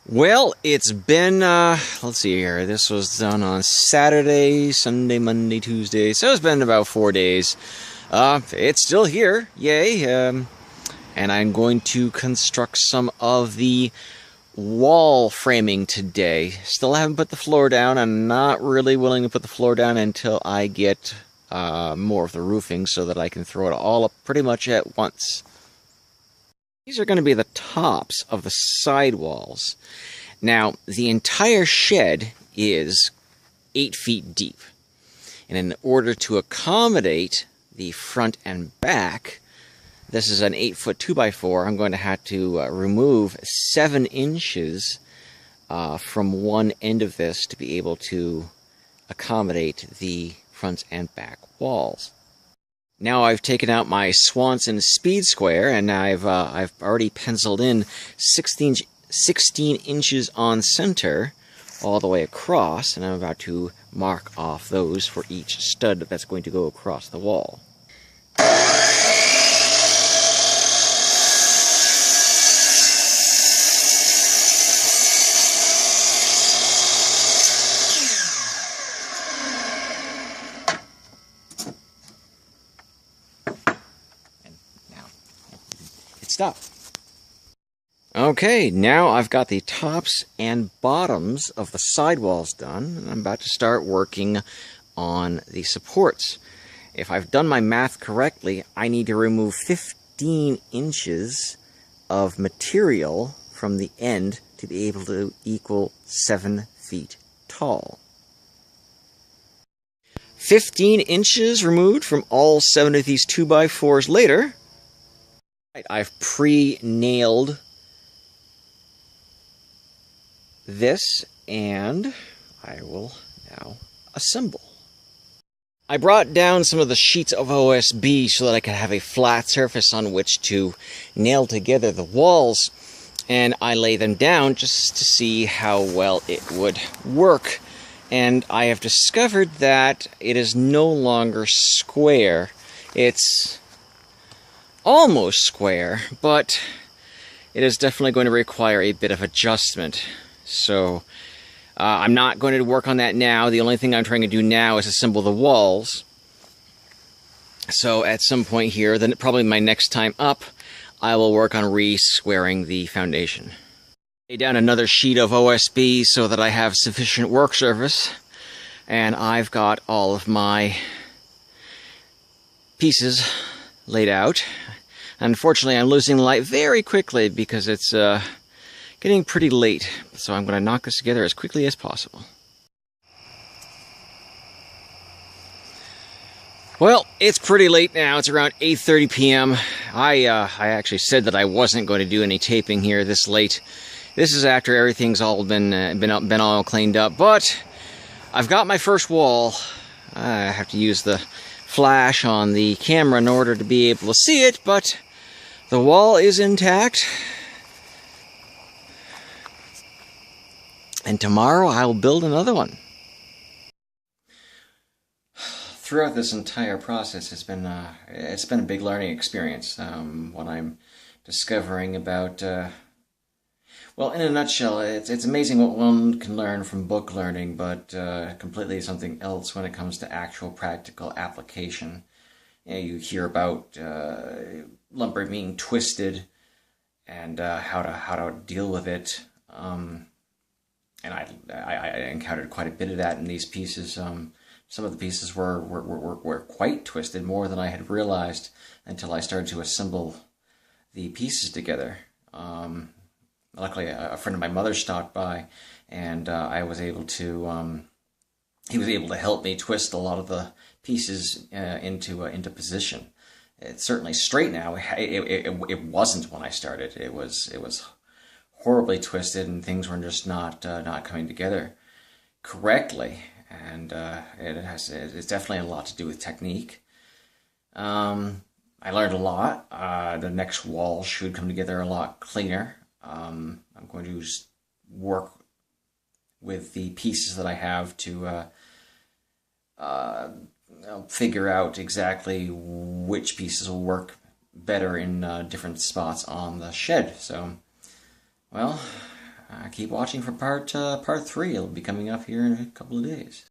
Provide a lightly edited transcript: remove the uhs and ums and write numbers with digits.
Well, it's been, let's see here. This was done on Saturday, Sunday, Monday, Tuesday. So it's been about 4 days. It's still here. Yay. And I'm going to construct some of the wall framing today. Still haven't put the floor down. I'm not really willing to put the floor down until I get more of the roofing so that I can throw it all up pretty much at once. These are going to be the tops of the side walls. Now, the entire shed is 8 feet deep. And in order to accommodate the front and back, this is an 8-foot 2x4, I'm going to have to remove 7 inches from one end of this to be able to accommodate the front and back walls. Now I've taken out my Swanson Speed Square, and I've already penciled in 16 inches on center all the way across, and I'm about to mark off those for each stud that's going to go across the wall. Stop. Okay, now I've got the tops and bottoms of the sidewalls done, and I'm about to start working on the supports. If I've done my math correctly, I need to remove 15 inches of material from the end to be able to equal 7 feet tall. 15 inches removed from all 7 of these 2x4s later, I've pre-nailed this, and I will now assemble. I brought down some of the sheets of OSB so that I could have a flat surface on which to nail together the walls, and I lay them down just to see how well it would work. And I have discovered that it is no longer square. It's almost square, but it is definitely going to require a bit of adjustment. So I'm not going to work on that now. The only thing I'm trying to do now is assemble the walls. So at some point here, then probably my next time up, I will work on re-squaring the foundation. Lay down another sheet of OSB so that I have sufficient work surface, and I've got all of my pieces laid out. Unfortunately, I'm losing light very quickly because it's getting pretty late, so I'm going to knock this together as quickly as possible. Well, it's pretty late now. It's around 8:30 p.m. I actually said that I wasn't going to do any taping here this late. This is after everything's all been all cleaned up, but I've got my first wall. I have to use the flash on the camera in order to be able to see it, but the wall is intact. And tomorrow I'll build another one. Throughout this entire process, it's been a big learning experience. What I'm discovering about, well, in a nutshell, it's amazing what one can learn from book learning, but completely something else when it comes to actual practical application. You know, you hear about lumber being twisted and how to deal with it. And I encountered quite a bit of that in these pieces. Some of the pieces were quite twisted, more than I had realized until I started to assemble the pieces together. Luckily, a friend of my mother stopped by, and I was able to. He was able to help me twist a lot of the pieces into position. It's certainly straight now. It wasn't when I started. It was horribly twisted, and things were just not coming together correctly. And it's definitely a lot to do with technique. I learned a lot. The next wall should come together a lot cleaner. I'm going to work with the pieces that I have to figure out exactly which pieces will work better in different spots on the shed. So, well, keep watching for part 3. It'll be coming up here in a couple of days.